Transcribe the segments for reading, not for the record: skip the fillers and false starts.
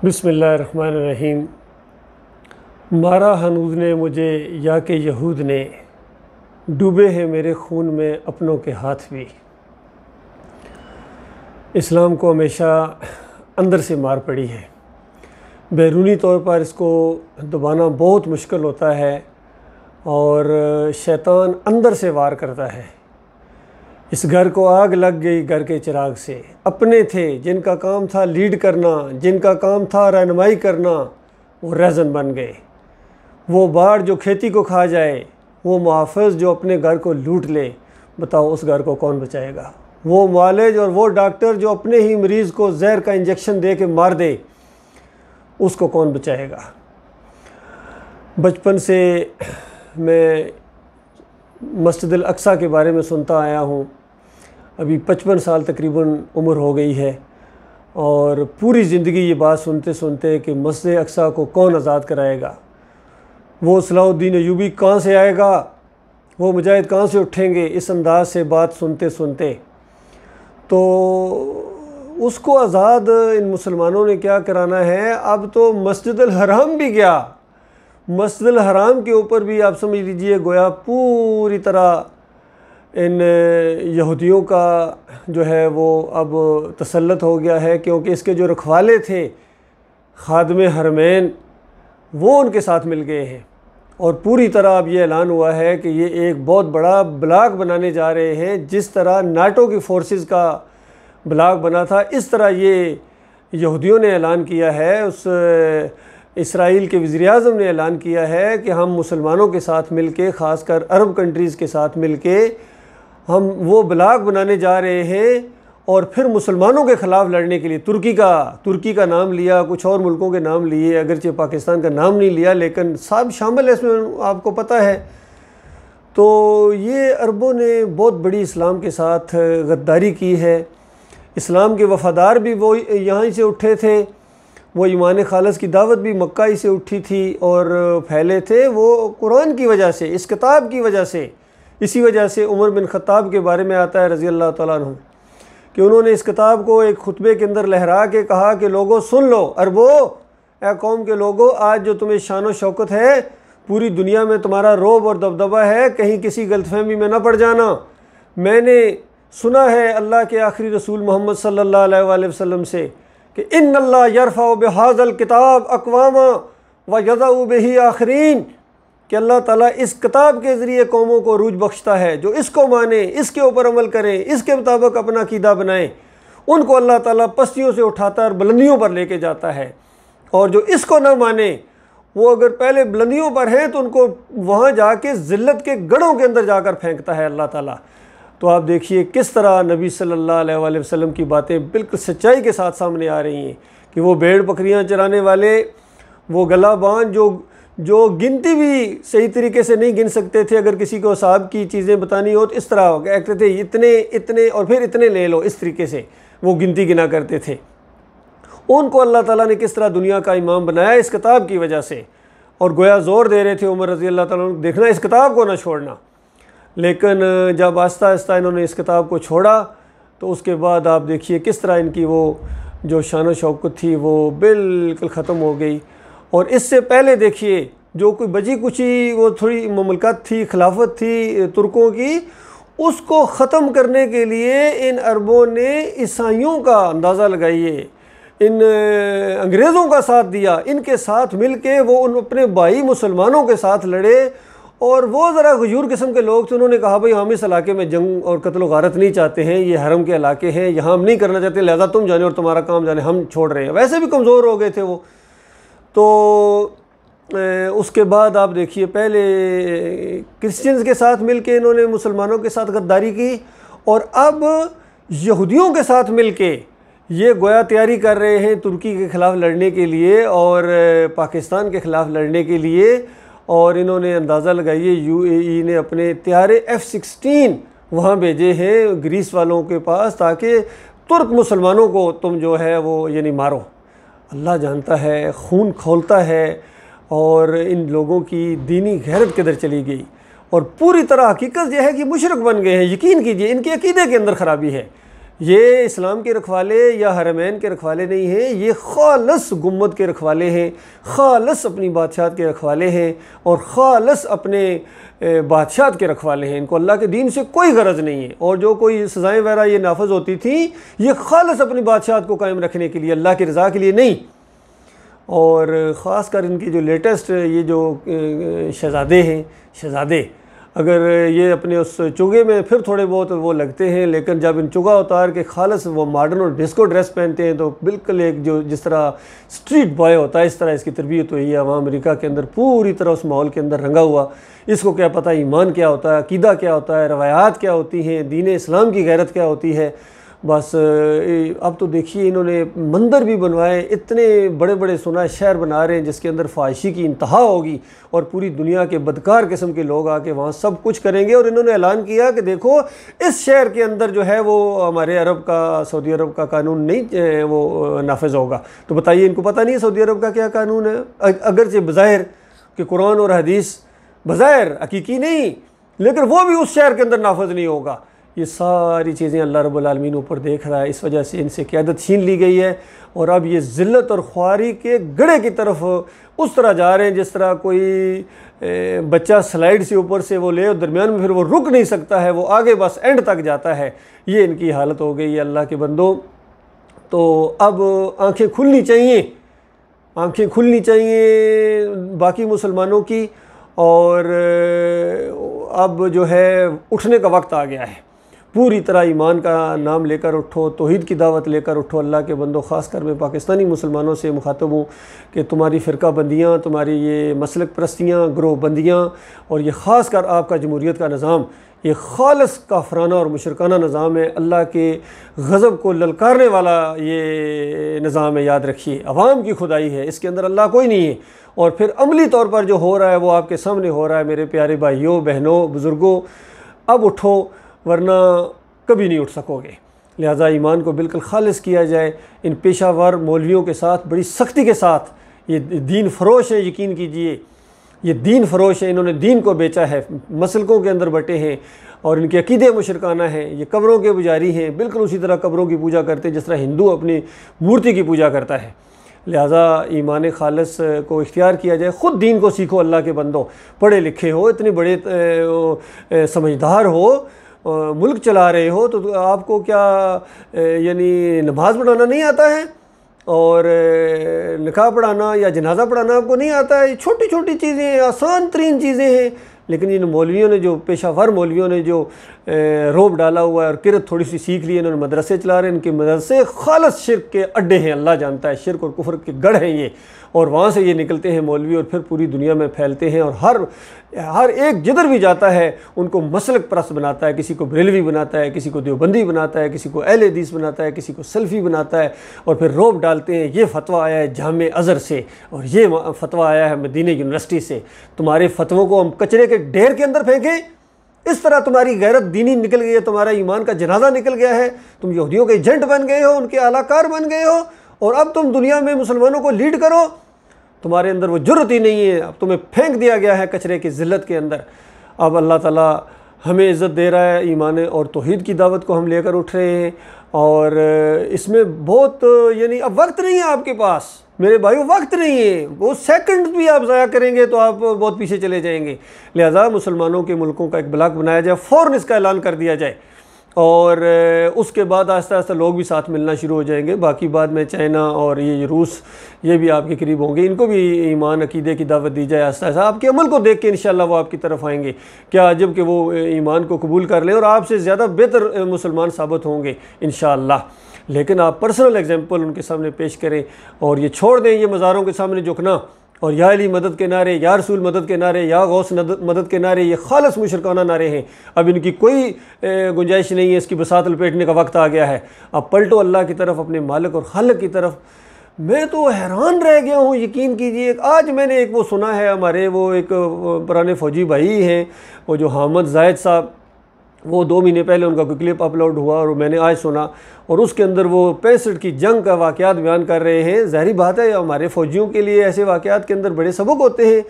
बिस्मिल्लाहिर्रहमानिर्रहीम। मारा हनूद ने मुझे या के यहूद ने, डूबे हैं मेरे खून में अपनों के हाथ भी। इस्लाम को हमेशा अंदर से मार पड़ी है। बैरूनी तौर पर इसको दबाना बहुत मुश्किल होता है और शैतान अंदर से वार करता है। इस घर को आग लग गई घर के चिराग से। अपने थे जिनका काम था लीड करना, जिनका काम था रहनुमाई करना, वो रहज़न बन गए। वो बाढ़ जो खेती को खा जाए, वो मुहाफ़िज़ जो अपने घर को लूट ले, बताओ उस घर को कौन बचाएगा। वो मालिज और वो डॉक्टर जो अपने ही मरीज़ को जहर का इंजेक्शन दे के मार दे, उसको कौन बचाएगा। बचपन से मैं मस्जिद अल-अक़सा के बारे में सुनता आया हूँ। अभी 55 साल तकरीबन उम्र हो गई है और पूरी ज़िंदगी ये बात सुनते सुनते कि मस्जिद अक़सा को कौन आज़ाद कराएगा, वो सलाहुद्दीन अय्यूबी कहाँ से आएगा, वो मुजाहिद कहाँ से उठेंगे। इस अंदाज से बात सुनते सुनते तो उसको आज़ाद इन मुसलमानों ने क्या कराना है। अब तो मस्जिद अल हराम भी गया। मस्जिद अल हराम के ऊपर भी आप समझ लीजिए गोया पूरी तरह इन यहूदियों का जो है वो अब तसल्लुत हो गया है, क्योंकि इसके जो रखवाले थे खादमे हरमैन, वो उनके साथ मिल गए हैं और पूरी तरह अब ये ऐलान हुआ है कि ये एक बहुत बड़ा ब्लॉक बनाने जा रहे हैं। जिस तरह नाटो की फोर्सेस का ब्लॉक बना था, इस तरह ये यहूदियों ने ऐलान किया है। उस इसराइल के वज़ीर-ए-आज़म ने ऐलान किया है कि हम मुसलमानों के साथ मिल के, ख़ासकर अरब कंट्रीज़ के साथ मिल के हम वो ब्लॉक बनाने जा रहे हैं और फिर मुसलमानों के ख़िलाफ़ लड़ने के लिए तुर्की का नाम लिया, कुछ और मुल्कों के नाम लिए, अगरचे पाकिस्तान का नाम नहीं लिया, लेकिन सब शामिल है इसमें, आपको पता है। तो ये अरबों ने बहुत बड़ी इस्लाम के साथ गद्दारी की है। इस्लाम के वफ़ादार भी वो यहाँ से उठे थे, वो ईमान खालिस की दावत भी मक्का ही से उठी थी और फैले थे वो कुरान की वजह से, इस किताब की वजह से। इसी वजह से उमर बिन ख़त्ताब के बारे में आता है रज़ी अल्लाह तआला अन्हु कि उन्होंने इस किताब को एक खुतबे के अंदर लहरा के कहा कि लोगों सुन लो, अरबो ए कौम के लोगों, आज जो तुम्हें शान व शौकत है, पूरी दुनिया में तुम्हारा रोब और दबदबा है, कहीं किसी गलतफहमी में न पड़ जाना। मैंने सुना है अल्लाह के आखिरी रसूल मोहम्मद सल्लल्लाहु अलैहि वसल्लम से कि इन्नल्लाह यरफ़अु बिहाज़ल किताब अक़वामा व यज़अउ बिही आखरीन, कि अल्लाह ताला इस किताब के ज़रिए कौमों को रूज बख्शता है। जो इसको माने, इसके ऊपर अमल करें, इसके मुताबिक अपना अक़ीदा बनाएं, उनको अल्लाह ताला पस्तियों से उठाता है और बुलंदियों पर लेके जाता है। और जो इसको ना माने, वो अगर पहले बुलंदियों पर हैं तो उनको वहाँ जाके ज़िल्लत के गढ़ों के अंदर जाकर फेंकता है अल्लाह ताला। तो आप देखिए किस तरह नबी सल्लल्लाहु अलैहि वसल्लम की बातें बिल्कुल सच्चाई के साथ सामने आ रही हैं कि वो भेड़ बकरियां चराने वाले, वो गलाबान जो गिनती भी सही तरीके से नहीं गिन सकते थे, अगर किसी को साहब की चीज़ें बतानी हो तो इस तरह कहते थे इतने इतने और फिर इतने ले लो, इस तरीके से वो गिनती गिना करते थे। उनको अल्लाह ताला ने किस तरह दुनिया का इमाम बनाया इस किताब की वजह से। और गोया ज़ोर दे रहे थे उमर रज़ी अल्लाह ताला अन्हु, देखना इस किताब को ना छोड़ना। लेकिन जब आहिस्ता आहिस्ता इन्होंने इस किताब को छोड़ा तो उसके बाद आप देखिए किस तरह इनकी वो जो शान व शौकत थी वो बिल्कुल ख़त्म हो गई। और इससे पहले देखिए जो कोई बची कुची वो थोड़ी ममलकत थी, खिलाफत थी तुर्कों की, उसको ख़त्म करने के लिए इन अरबों ने ईसाइयों का अंदाज़ा लगाइए, इन अंग्रेज़ों का साथ दिया, इनके साथ मिल के वो उन अपने भाई मुसलमानों के साथ लड़े। और वो ज़रा गयूर किस्म के लोग थे, उन्होंने कहा भाई हम इस इलाके में जंग और कत्ल गारत नहीं चाहते हैं, ये हरम के इलाके हैं, यहाँ हम नहीं करना चाहते, लिहाजा तुम जाने और तुम्हारा काम जाने, हम छोड़ रहे हैं। वैसे भी कमज़ोर हो गए थे वो। तो उसके बाद आप देखिए पहले क्रिश्चियंस के साथ मिल के इन्होंने मुसलमानों के साथ गद्दारी की और अब यहूदियों के साथ मिल के ये गोया तैयारी कर रहे हैं तुर्की के ख़िलाफ़ लड़ने के लिए और पाकिस्तान के ख़िलाफ़ लड़ने के लिए। और इन्होंने अंदाज़ा लगाइए यूएई ने अपने त्यारे F-16 वहाँ भेजे हैं ग्रीस वालों के पास, ताकि तुर्क मुसलमानों को तुम जो है वो यानी मारो। अल्लाह जानता है, खून खोलता है और इन लोगों की दीनी गैरत किधर चली गई। और पूरी तरह हकीकत यह है कि मुशरिक बन गए हैं। यकीन कीजिए इनके अकीदे के अंदर ख़राबी है। ये इस्लाम के रखवाले या हरमैन के रखवाले नहीं हैं, ये खालस गुम्मत के रखवाले हैं, खालस अपनी बादशाहत के रखवाले हैं और ख़ालस अपने बादशाहत के रखवाले हैं। इनको अल्लाह के दीन से कोई गरज नहीं है। और जो कोई सज़ाएँ वगैरह ये नाफज होती थी, ये खालस अपनी बादशाहत को कायम रखने के लिए, अल्लाह की रज़ा के लिए नहीं। और ख़ास कर इनकी जो लेटेस्ट ये जो शहज़ादे हैं, शहज़ादे अगर ये अपने उस चुगे में फिर थोड़े बहुत वो लगते हैं, लेकिन जब इन चुगा उतार के खालस वो मॉडर्न और डिस्को ड्रेस पहनते हैं तो बिल्कुल एक जो जिस तरह स्ट्रीट बॉय होता है इस तरह इसकी तरबियत हुई है। वहाँ अमेरिका के अंदर पूरी तरह उस माहौल के अंदर रंगा हुआ। इसको क्या पता ईमान क्या होता है, अकीदा क्या होता है, रवायात क्या होती हैं, दीन इस्लाम की गैरत क्या होती है। बस अब तो देखिए इन्होंने मंदिर भी बनवाए, इतने बड़े बड़े सुना शहर बना रहे हैं जिसके अंदर फ़ाहिशी की इंतहा होगी और पूरी दुनिया के बदकार किस्म के लोग आके वहाँ सब कुछ करेंगे। और इन्होंने ऐलान किया कि देखो इस शहर के अंदर जो है वो हमारे अरब का, सऊदी अरब का कानून नहीं वो नाफिज होगा। तो बताइए, इनको पता नहीं है सऊदी अरब का क्या कानून है? अगरचे बज़ाहिर कि कुरान और हदीस बज़ाहिर हकीकी नहीं, लेकिन वो भी उस शहर के अंदर नाफिज नहीं होगा। ये सारी चीज़ें अल्लाह रब्बुल आलमीन ऊपर देख रहा है, इस वजह से इनसे क़यादत छीन ली गई है और अब ये ज़िल्लत और ख्वारी के गड़े की तरफ उस तरह जा रहे हैं जिस तरह कोई बच्चा स्लाइड से ऊपर से वो ले और दरमियान में फिर वो रुक नहीं सकता है, वो आगे बस एंड तक जाता है। ये इनकी हालत हो गई है अल्लाह के बंदो। तो अब आँखें खुलनी चाहिए, आँखें खुलनी चाहिए बाकी मुसलमानों की। और अब जो है उठने का वक्त आ गया है। पूरी तरह ईमान का नाम लेकर उठो, तौहीद की दावत लेकर उठो। अल्लाह के बंदो, ख़ास कर मैं पाकिस्तानी मुसलमानों से मुखातब हूँ कि तुम्हारी फ़िरका बंदियाँ, तुम्हारी ये मसलक परस्तियाँ, ग्रोह बंदियाँ और ये ख़ास कर आपका जमहूरियत का निज़ाम, ये खालस काफराना और मुशरकाना निज़ाम है। अल्लाह के गज़ब को ललकारने वाला ये निज़ाम है। याद रखिए, अवाम की खुदाई है, इसके अंदर अल्लाह कोई नहीं है। और फिर अमली तौर पर जो हो रहा है वो आपके सामने हो रहा है। मेरे प्यारे भाइयों, बहनों, बुज़ुर्गों, अब उठो वरना कभी नहीं उठ सकोगे। लिहाजा ईमान को बिल्कुल खालिस किया जाए। इन पेशावर मौलवियों के साथ बड़ी सख्ती के साथ, ये दीन फरोश है, यकीन कीजिए ये दीन फरोश है। इन्होंने दीन को बेचा है, मसलकों के अंदर बटे हैं और इनके अकीदे मुशरकाना हैं। ये कब्रों के पुजारी हैं, बिल्कुल उसी तरह कब्रों की पूजा करते हैं जिस तरह हिंदू अपनी मूर्ति की पूजा करता है। लिहाजा ईमान खालिस को इख्तियार किया जाए। ख़ुद दीन को सीखो अल्लाह के बंदो। पढ़े लिखे हो, इतने बड़े समझदार हो, मुल्क चला रहे हो, तो आपको क्या यानी नमाज़ पढ़ाना नहीं आता है और निकाह पढ़ाना या जनाजा पढ़ाना आपको नहीं आता है? छोटी छोटी चीज़ें, आसान तरीन चीज़ें हैं। लेकिन इन मौलवियों ने, जो पेशावर मौलवियों ने जो रोब डाला हुआ है और किरत थोड़ी सी सीख ली, इन्होंने मदरसे चला रहे हैं। इनके मदरसे खालस शिर्क के अड्डे हैं, अल्लाह जानता है, शिर्क और कुफ्र के गढ़ हैं ये। और वहाँ से ये निकलते हैं मौलवी और फिर पूरी दुनिया में फैलते हैं और हर एक जिधर भी जाता है उनको मसलक परस्त बनाता है। किसी को बरेलवी बनाता है, किसी को देवबंदी बनाता है, किसी को अहले हदीस बनाता है, किसी को सल्फ़ी बनाता है और फिर रोब डालते हैं। ये फ़तवा आया है जामे अज़हर से और ये फ़तवा आया है मदीना यूनिवर्सिटी से। तुम्हारे फ़तवों को हम कचरे के ढेर के अंदर फेंकें? इस तरह तुम्हारी गैरत दीनी निकल गई है, तुम्हारा ईमान का जनाजा निकल गया है। तुम यहूदियों के एजेंट बन गए हो, उनके आलाकार बन गए हो और अब तुम दुनिया में मुसलमानों को लीड करो। तुम्हारे अंदर वो जुर्रत ही नहीं है, अब तुम्हें फेंक दिया गया है कचरे की ज़िल्लत के अंदर। अब अल्लाह ताला हमें इज़्ज़त दे रहा है, ईमान और तौहीद की दावत को हम लेकर उठ रहे हैं और इसमें बहुत यानी अब वक्त नहीं है आपके पास मेरे भाइयों, वक्त नहीं है। वो सेकंड भी आप ज़ाया करेंगे तो आप बहुत पीछे चले जाएंगे। लिहाजा मुसलमानों के मुल्कों का एक ब्लॉक बनाया जाए, फ़ौरन इसका ऐलान कर दिया जाए और उसके बाद आहिस्ता आहिस्ता लोग भी साथ मिलना शुरू हो जाएंगे। बाकी बाद में चाइना और ये रूस, ये भी आपके करीब होंगे, इनको भी ईमान अकीदे की दावत दी जाए आहिस्ता आहिस्ता। आपके अमल को देख के इंशाअल्लाह वो आपकी तरफ आएंगे। क्या अजब कि वो ईमान को कबूल कर लें और आपसे ज़्यादा बेहतर मुसलमान साबित होंगे इंशाअल्लाह। लेकिन आप पर्सनल एग्जाम्पल उनके सामने पेश करें और ये छोड़ दें ये मज़ारों के सामने झुकना और या अली मदद के नारे, या रसूल मदद के नारे, या गौस मदद के नारे, ये खालस मुशरकाना नारे हैं। अब इनकी कोई गुंजाइश नहीं है, इसकी बसात लपेटने का वक्त आ गया है। अब पलटो अल्लाह की तरफ, अपने मालिक और खालिक की तरफ। मैं तो हैरान रह गया हूँ, यकीन कीजिए। आज मैंने एक वो सुना है, हमारे वो एक पुराने फ़ौजी भाई हैं, वो जो हामिद जायद साहब, वो 2 महीने पहले उनका कोई क्लिप अपलोड हुआ और मैंने आज सुना और उसके अंदर वो 65 की जंग का वाक़यात बयान कर रहे हैं। ज़ाहिर बात है हमारे फ़ौजियों के लिए ऐसे वाक़यात के अंदर बड़े सबक होते हैं,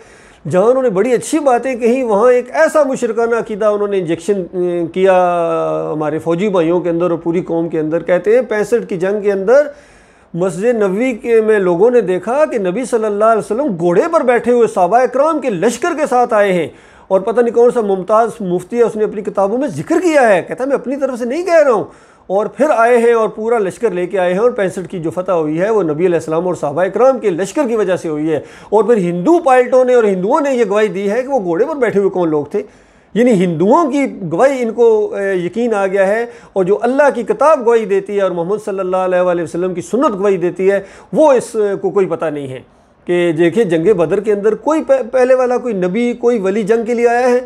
जहाँ उन्होंने बड़ी अच्छी बातें कही, वहाँ एक ऐसा मुशरकाना अकीदा उन्होंने इंजेक्शन किया हमारे फ़ौजी भाइयों के अंदर और पूरी कौम के अंदर। कहते हैं 65 की जंग के अंदर मस्जिद नबवी के में लोगों ने देखा कि नबी सल्लल्लाहु अलैहि वसल्लम घोड़े पर बैठे हुए सहाबा इकराम के लश्कर के साथ आए हैं, और पता नहीं कौन सा मुमताज़ मुफ्ती है उसने अपनी किताबों में जिक्र किया है, कहता है मैं अपनी तरफ से नहीं कह रहा हूँ, और फिर आए हैं और पूरा लश्कर लेके आए हैं, और 65 की जो फतह हुई है वो नबी अलैहिस्सलाम और सहाबा इकराम के लश्कर की वजह से हुई है। और फिर हिंदू पायलटों ने और हिंदुओं ने ये गवाही दी है कि वो घोड़े पर बैठे हुए कौन लोग थे, यानी हिंदुओं की गवाही इनको यकीन आ गया है, और जो अल्लाह की किताब गवाही देती है और मोहम्मद सल्लल्लाहु अलैहि वसल्लम की सुन्नत गवाही देती है वो इसको कोई पता नहीं है। कि देखिए जंग बदर के अंदर कोई पहले वाला कोई नबी कोई वली जंग के लिए आया है?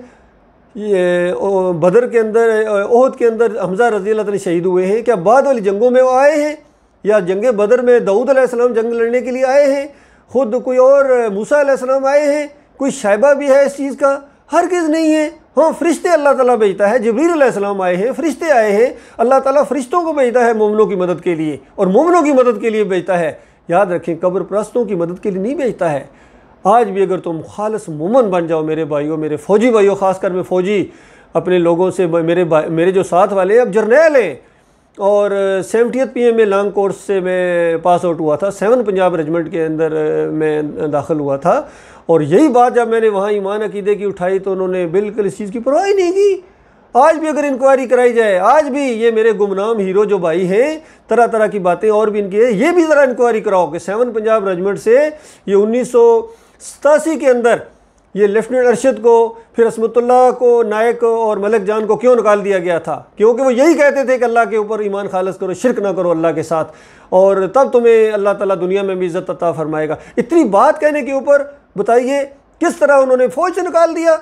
ये बदर के अंदर ओहद के अंदर हमज़ा रज़ी अल्लाह तआला शहीद हुए हैं, क्या बाद वाली जंगों में वो आए हैं? या जंग बदर में दाऊद अलैहिस्सलाम जंग लड़ने के लिए आए हैं? ख़ुद कोई और मूसा अलैहिस्सलाम आए हैं? कोई शायबा भी है इस चीज़ का? हरगिज़ नहीं है। हाँ, फ़रिश्ते अल्लाह ताला भेजता है, जिब्रील अलैहिस्सलाम आए हैं, फ़रिश्ते आए हैं, अल्लाह ताला फ़रिश्तों को भेजता है मोमिनों की मदद के लिए, और मोमिनों की मदद के लिए भेजता है। याद रखें, कब्र परस्तों की मदद के लिए नहीं भेजता है। आज भी अगर तुम खालिस मोमन बन जाओ मेरे भाइयों, मेरे फ़ौजी भाइयों, ख़ासकर मैं फ़ौजी अपने लोगों से, मेरे जो साथ वाले अब जर्नैल हैं, और 70th PM में लॉन्ग कोर्स से मैं पास आउट हुआ था, 7 पंजाब रेजिमेंट के अंदर मैं दाखिल हुआ था। और यही बात जब मैंने वहाँ ईमान अकीदे की उठाई तो उन्होंने बिल्कुल इस चीज़ की परवाह ही नहीं की। आज भी अगर इंक्वायरी कराई जाए, आज भी ये मेरे गुमनाम हीरो जो भाई हैं, तरह तरह की बातें और भी इनकी है, ये भी ज़रा इंक्वायरी कराओ कि 7 पंजाब रेजिमेंट से ये 1987 के अंदर ये लेफ्टिनेंट अरशद को, फिर असमतुल्लाह को, नायक और मलिक जान को क्यों निकाल दिया गया था? क्योंकि वो यही कहते थे कि अल्लाह के ऊपर ईमान खालिस करो, शिरक ना करो अल्लाह के साथ, और तब तुम्हें अल्लाह ताला दुनिया में भी इज़्ज़त अता फरमाएगा। इतनी बात कहने के ऊपर बताइए किस तरह उन्होंने फ़ौज से निकाल दिया।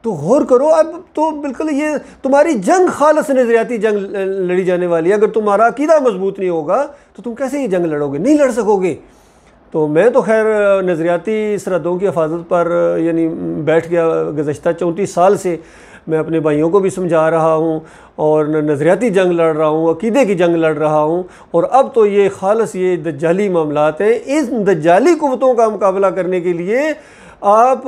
तो गौर करो, अब तो बिल्कुल ये तुम्हारी जंग खालिस नज़रियाती जंग लड़ी जाने वाली है। अगर तुम्हारा अकीदा मजबूत नहीं होगा तो तुम कैसे ये जंग लड़ोगे? नहीं लड़ सकोगे। तो मैं तो खैर नज़रियाती सरहदों की हिफाजत पर यानी बैठ गया। गुज़श्ता 34 साल से मैं अपने भाइयों को भी समझा रहा हूँ, और नज़रियाती जंग लड़ रहा हूँ, अकीदे की जंग लड़ रहा हूँ, और अब तो ये खालिस ये दज्जाली मामलात हैं। इस दज्जाली क़ुव्वतों का मुकाबला करने के लिए आप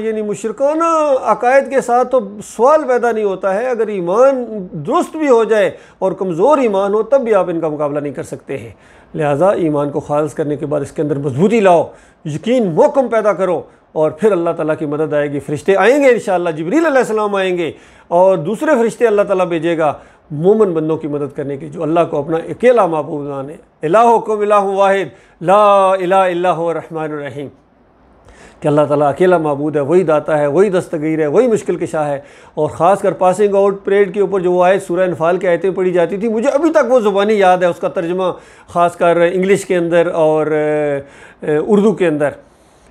यानी मुशरिकाना अकायद के साथ तो सवाल पैदा नहीं होता है। अगर ईमान दुरुस्त भी हो जाए और कमज़ोर ईमान हो तब भी आप इनका मुकाबला नहीं कर सकते हैं। लिहाजा ईमान को खालिस करने के बाद इसके अंदर मजबूती लाओ, यकीन मोहकम पैदा करो, और फिर अल्लाह ताला की मदद आएगी। फ़रिश्ते आएंगे इंशाअल्लाह, जिब्रील अलैहिस्सलाम आएंगे और दूसरे फ़रिश्ते अल्लाह ताला भेजेगा मोमिन बंदों की मदद करने के, जो अल्लाह को अपना अकेला माबूद माने। इलाहुकुम इलाहुन वाहिद ला इलाहा इल्ला हुवा रहमानुर रहीम, कि अल्लाह ताला अकेला माबूद है, वही दाता है, वही दस्तगीर है, वही मुश्किल कशा है। और ख़ास कर पासिंग आउट परेड के ऊपर जो वो आयत सूरह अनफाल की आयतें पढ़ी जाती थी, मुझे अभी तक वो ज़ुबानी याद है, उसका तर्जुमा ख़ास कर इंग्लिश के अंदर और उर्दू के अंदर।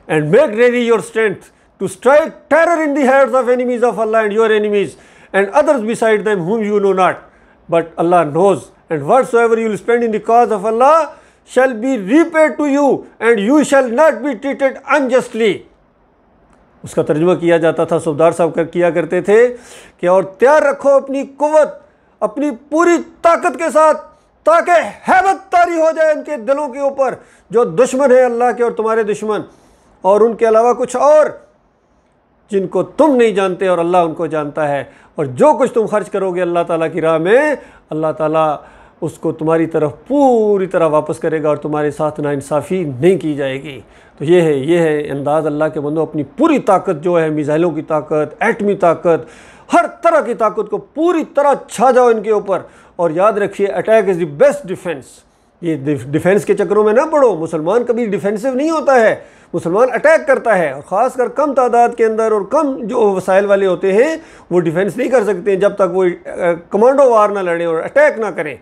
And make ready your strength to strike terror in the heads of enemies of Allah and your enemies and others beside them whom you know not, but Allah knows, and whatsoever you will spend in the cause of Allah shall be repaid to you, and you shall not be treated unjustly। उसका तर्जुमा किया जाता था, सुबदार साहब किया करते थे कि और तैयार रखो अपनी कुव्वत अपनी पूरी ताकत के साथ, ताकि हैबत तारी हो जाए उनके दिलों के ऊपर जो दुश्मन है अल्लाह के और तुम्हारे दुश्मन, और उनके अलावा कुछ और जिनको तुम नहीं जानते और अल्लाह उनको जानता है। और जो कुछ तुम खर्च करोगे अल्लाह ताला की राह में, अल्लाह ताला उसको तुम्हारी तरफ पूरी तरह वापस करेगा और तुम्हारे साथ नाइंसाफ़ी नहीं की जाएगी। तो ये है अंदाज़ अल्लाह के बंदों, अपनी पूरी ताकत जो है, मिसाइलों की ताकत, एटमी ताकत, हर तरह की ताकत को पूरी तरह छा जाओ इनके ऊपर। और याद रखिए, attack is the best defence. ये डिफेंस के चक्करों में ना पड़ो। मुसलमान कभी डिफेंसिव नहीं होता है, मुसलमान अटैक करता है, और ख़ासकर कम तादाद के अंदर और कम जो वसाइल वाले होते हैं वो डिफेंस नहीं कर सकते जब तक वो कमांडो वार ना लड़ें और अटैक ना करें।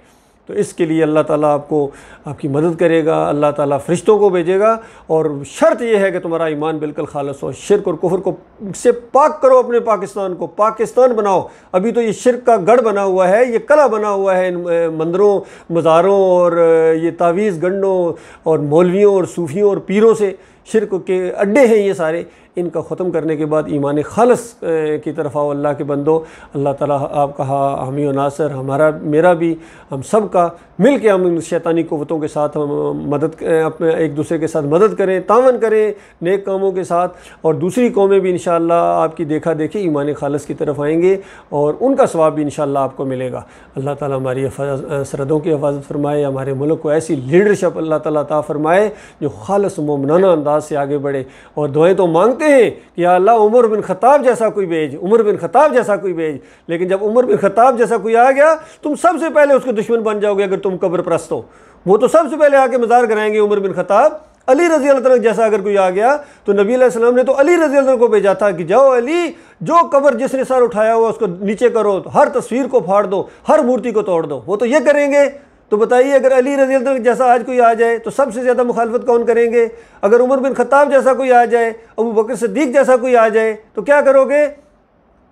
तो इसके लिए अल्लाह ताला आपको आपकी मदद करेगा, अल्लाह ताला फ़रिश्तों को भेजेगा, और शर्त यह है कि तुम्हारा ईमान बिल्कुल खालिस हो। शिर्क और कुफ्र को से पाक करो, अपने पाकिस्तान को पाकिस्तान बनाओ। अभी तो ये शिर्क का गढ़ बना हुआ है, ये कला बना हुआ है इन मंदिरों मज़ारों और ये तावीज़ गंडों और मौलवियों और सूफियों और पीरों से। शिरक के अड्डे हैं ये सारे, इनका ख़त्म करने के बाद ईमान खालस की तरफ आओ अल्लाह के बंदो। अल्लाह ताला आपका हामी व नासर, हमारा मेरा भी, हम सब का मिल के हम शैतानी क़ुव्वतों के साथ हम मदद अपने एक दूसरे के साथ मदद करें, तावन करें नेक कामों के साथ, और दूसरी कौमें भी इंशाअल्लाह आपकी देखा देखी ईमान खालस की तरफ आएंगे और उनका सवाब भी इंशाअल्लाह आपको मिलेगा। अल्लाह ताला हमारी सरहदों की हिफाजत फरमाए, हमारे मुल्क को ऐसी लीडरशिप अल्लाह ताला अता फरमाए जो खालस मोमनाना अंदाज से आगे बढ़े। और दुआएं तो मांगते हैं कि या अल्लाह उमर बिन खत्ताब जैसा कोई भेज, उमर बिन खत्ताब जैसा कोई भेज, लेकिन जब उमर बिन खत्ताब जैसा कोई आ गया तुम सबसे पहले उसके दुश्मन बन जाओगे। अगर तुम कब्र परस्त हो, वो तो सबसे पहले आके मज़ार कराएंगे उमर बिन खत्ताब। अली रज़ी अल्लाह तआला जैसा अगर कोई आ गया तो नबी अलैहि सलाम ने तो अली रज़ी अल्लाह को भेजा था कि जाओ अली, जो कब्र जिसने सर उठाया हुआ उसको नीचे करो, हर तस्वीर को फाड़ दो, हर मूर्ति को तोड़ दो। वो तो ये करेंगे। तो बताइए अगर अली रज़ी अल्लाह जैसा आज कोई आ जाए तो सबसे ज़्यादा मुखालफत कौन करेंगे? अगर उमर बिन खत्ताब जैसा कोई आ जाए, अबू बकर सिद्दीक़ जैसा कोई आ जाए तो क्या करोगे?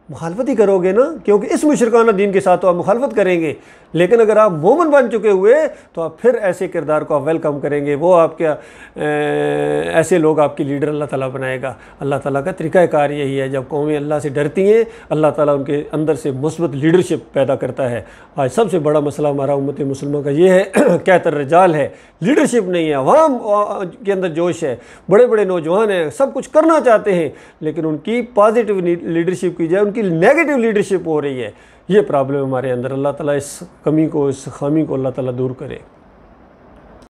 मुखालफत ही करोगे ना, क्योंकि इस मुशरकाना दीन के साथ तो आप मुखालफत करेंगे। लेकिन अगर आप मोमिन बन चुके हुए तो आप फिर ऐसे किरदार को आप वेलकम करेंगे, वो आपके ऐसे लोग आपकी लीडर अल्लाह ताला बनाएगा। अल्लाह ताला का तरीक़ाकार यही है, जब कौमें अल्लाह से डरती हैं अल्लाह ताला उनके अंदर से मुस्बत लीडरशिप पैदा करता है। आज सबसे बड़ा मसला हमारा उम्मत मुसलमान का ये है कहतर रजाल है, लीडरशिप नहीं है। अवाम के अंदर जोश है, बड़े बड़े नौजवान हैं, सब कुछ करना चाहते हैं, लेकिन उनकी पॉजिटिव लीडरशिप की जाए उनकी नेगेटिव लीडरशिप हो रही है। ये प्रॉब्लम हमारे अंदर। अल्लाह ताला इस कमी को, इस खामी को अल्लाह ताला दूर करे।